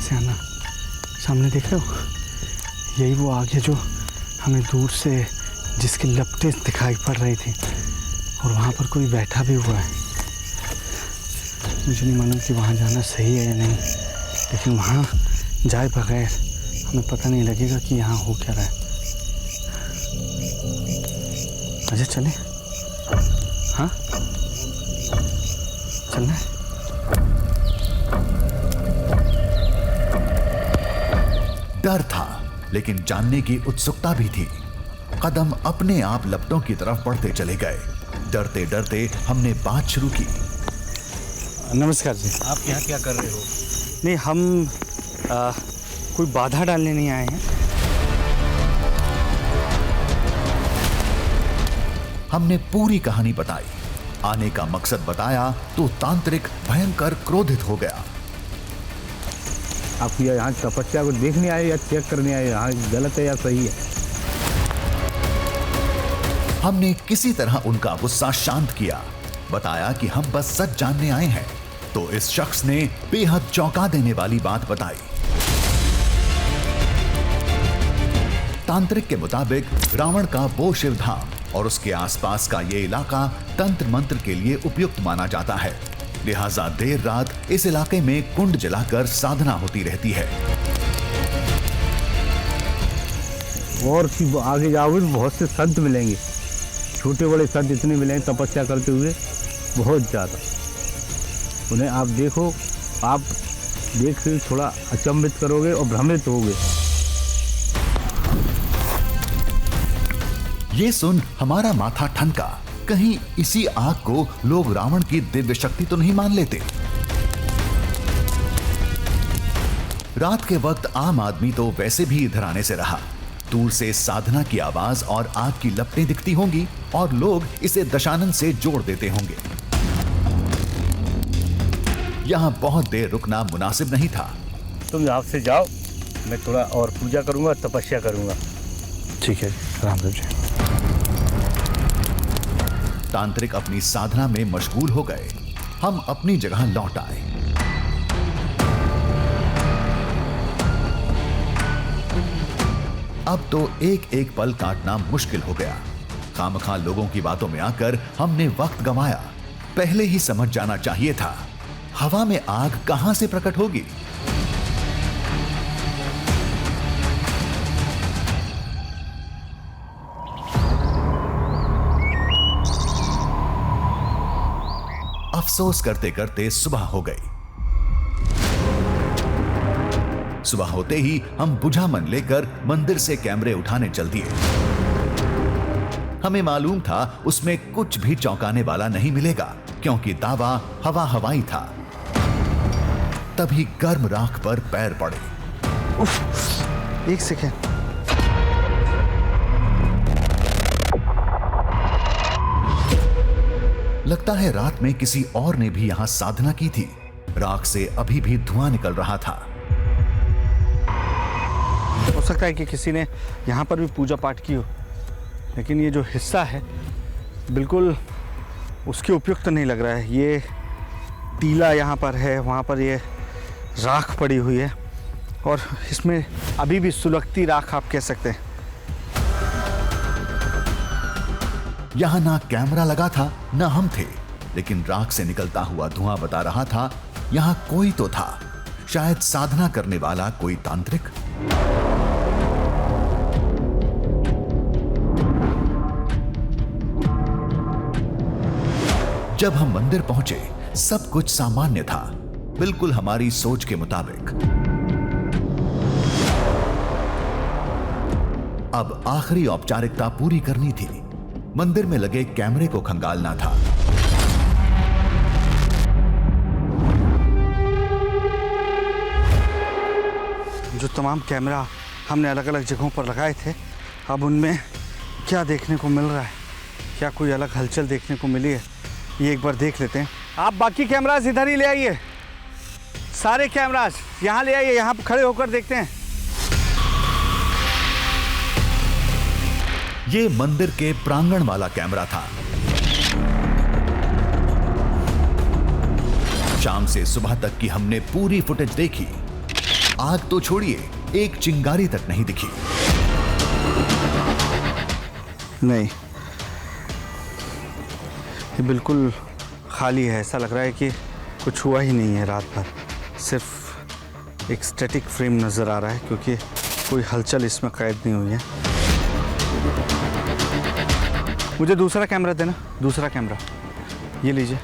से आना। सामने देख रहे हो, यही वो आगे जो हमें दूर से जिसकी लपटें दिखाई पड़ रही थी, और वहाँ पर कोई बैठा भी हुआ है। मुझे नहीं मालूम कि वहाँ जाना सही है या नहीं, लेकिन वहाँ जाए बगैर हमें पता नहीं लगेगा कि यहाँ हो क्या रहा है। अजय चले? हाँ चलना है। डर था लेकिन जानने की उत्सुकता भी थी। कदम अपने आप लपटों की तरफ बढ़ते चले गए। डरते डरते हमने बात शुरू की। नमस्कार जी। आप यहाँ क्या कर रहे हो? नहीं, हम कोई बाधा डालने नहीं आए हैं। हमने पूरी कहानी बताई। आने का मकसद बताया तो तांत्रिक भयंकर क्रोधित हो गया। आप यहाँ तपस्या को देखने आए या चेक करने आए? यहाँ गलत है या सही है? हमने किसी तरह उनका गुस्सा शांत किया। बताया कि हम बस सच जानने आए हैं। तो इस शख्स ने बेहद चौंका देने वाली बात बताई। तांत्रिक के मुताबिक रावण का वो शिव धाम और उसके आसपास का ये इलाका तंत्र मंत्र के लिए उपयुक्त माना जाता है। लिहाजा देर रात इस इलाके में कुंड जलाकर साधना होती रहती है। और आगे जाओगे तो बहुत से संत मिलेंगे, छोटे बड़े संत इतने मिलेंगे तपस्या करते हुए, बहुत ज़्यादा। उन्हें आप देखो, आप देख के थोड़ा अचंभित करोगे और भ्रमित होगे। ये सुन हमारा माथा ठनका। कहीं इसी आग को लोग रावण की दिव्य शक्ति तो नहीं मान लेते। रात के वक्त आम आदमी तो वैसे भी इधर आने से रहा। दूर से साधना की आवाज और आग की लपटें दिखती होंगी और लोग इसे दशानन से जोड़ देते होंगे। यहां बहुत देर रुकना मुनासिब नहीं था। तुम यहाँ से जाओ, मैं थोड़ा और पूजा करूंगा, तपस्या करूंगा। ठीक है, राम राम जी। तांत्रिक अपनी साधना में मशगूल हो गए। हम अपनी जगह लौट आए। अब तो एक एक पल काटना मुश्किल हो गया। खामखा लोगों की बातों में आकर हमने वक्त गंवाया। पहले ही समझ जाना चाहिए था। हवा में आग कहां से प्रकट होगी? अफसोस करते करते सुबह हो गई। सुबह होते ही हम बुझा मन लेकर मंदिर से कैमरे उठाने चल दिए। हमें मालूम था उसमें कुछ भी चौंकाने वाला नहीं मिलेगा, क्योंकि दावा हवा हवाई था। तभी गर्म राख पर पैर पड़े। उफ, एक सेकेंड। लगता है रात में किसी और ने भी यहां साधना की थी। राख से अभी भी धुआं निकल रहा था। हो सकता है कि किसी ने यहाँ पर भी पूजा पाठ की हो, लेकिन ये जो हिस्सा है बिल्कुल उसके उपयुक्त नहीं लग रहा है। ये टीला यहाँ पर है, वहाँ पर ये राख पड़ी हुई है, और इसमें अभी भी सुलगती राख आप कह सकते हैं। यहां ना कैमरा लगा था ना हम थे, लेकिन राख से निकलता हुआ धुआं बता रहा था यहां कोई तो था। शायद साधना करने वाला कोई तांत्रिक। जब हम मंदिर पहुंचे सब कुछ सामान्य था, बिल्कुल हमारी सोच के मुताबिक। अब आखिरी औपचारिकता पूरी करनी थी। मंदिर में लगे कैमरे को खंगालना था। जो तमाम कैमरा हमने अलग अलग जगहों पर लगाए थे, अब उनमें क्या देखने को मिल रहा है, क्या कोई अलग हलचल देखने को मिली है, ये एक बार देख लेते हैं। आप बाकी कैमरास इधर ही ले आइए, सारे कैमरास यहाँ ले आइए, यहाँ खड़े होकर देखते हैं। ये मंदिर के प्रांगण वाला कैमरा था। शाम से सुबह तक की हमने पूरी फुटेज देखी। आग तो छोड़िए, एक चिंगारी तक नहीं दिखी। नहीं, ये बिल्कुल खाली है। ऐसा लग रहा है कि कुछ हुआ ही नहीं है रात भर। सिर्फ एक स्टैटिक फ्रेम नज़र आ रहा है, क्योंकि कोई हलचल इसमें कैद नहीं हुई है। मुझे दूसरा कैमरा देना, दूसरा कैमरा ये लीजिए।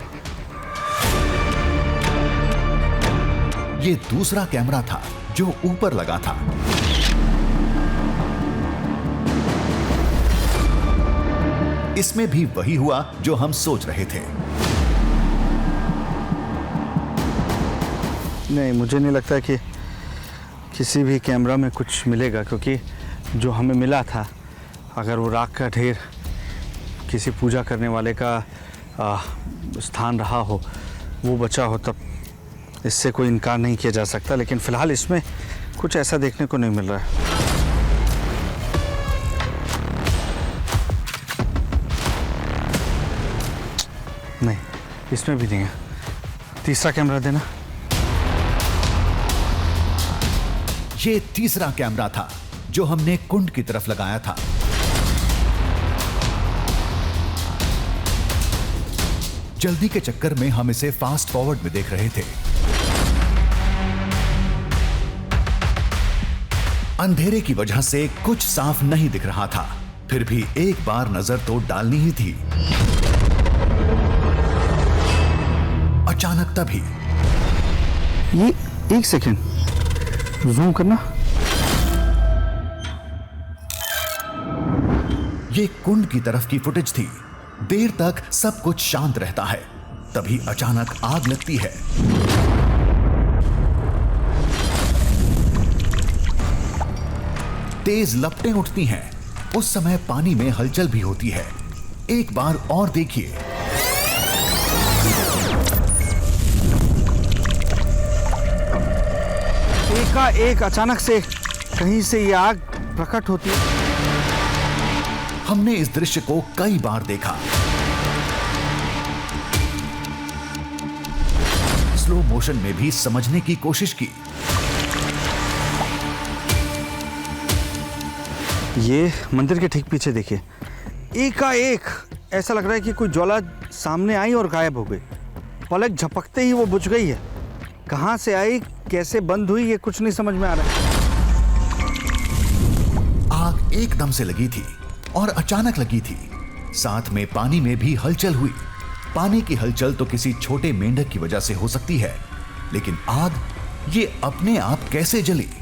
ये दूसरा कैमरा था जो ऊपर लगा था। इसमें भी वही हुआ जो हम सोच रहे थे। नहीं, मुझे नहीं लगता कि किसी भी कैमरा में कुछ मिलेगा, क्योंकि जो हमें मिला था, अगर वो राख का ढेर किसी पूजा करने वाले का स्थान रहा हो, वो बचा हो, तब इससे कोई इनकार नहीं किया जा सकता। लेकिन फिलहाल इसमें कुछ ऐसा देखने को नहीं मिल रहा है। नहीं, इसमें भी नहीं है। तीसरा कैमरा देना। ये तीसरा कैमरा था जो हमने कुंड की तरफ लगाया था। जल्दी के चक्कर में हम इसे फास्ट फॉरवर्ड में देख रहे थे। अंधेरे की वजह से कुछ साफ नहीं दिख रहा था, फिर भी एक बार नजर तो डालनी ही थी। अचानक तभी ये एक सेकेंड जूम करना। ये कुंड की तरफ की फुटेज थी। देर तक सब कुछ शांत रहता है, तभी अचानक आग लगती है। तेज लपटें उठती हैं। उस समय पानी में हलचल भी होती है। एक बार और देखिए। एकाएक अचानक से कहीं से ये आग प्रकट होती है। हमने इस दृश्य को कई बार देखा। स्लो मोशन में भी समझने की कोशिश की। ये मंदिर के ठीक पीछे देखिए, एकाएक ऐसा लग रहा है कि कोई ज्वाला सामने आई और गायब हो गई। पलक झपकते ही वो बुझ गई है। कहां से आई, कैसे बंद हुई, ये कुछ नहीं समझ में आ रहा है। आग एकदम से लगी थी और अचानक लगी थी। साथ में पानी में भी हलचल हुई। पानी की हलचल तो किसी छोटे मेंढक की वजह से हो सकती है, लेकिन आग ये अपने आप कैसे जली?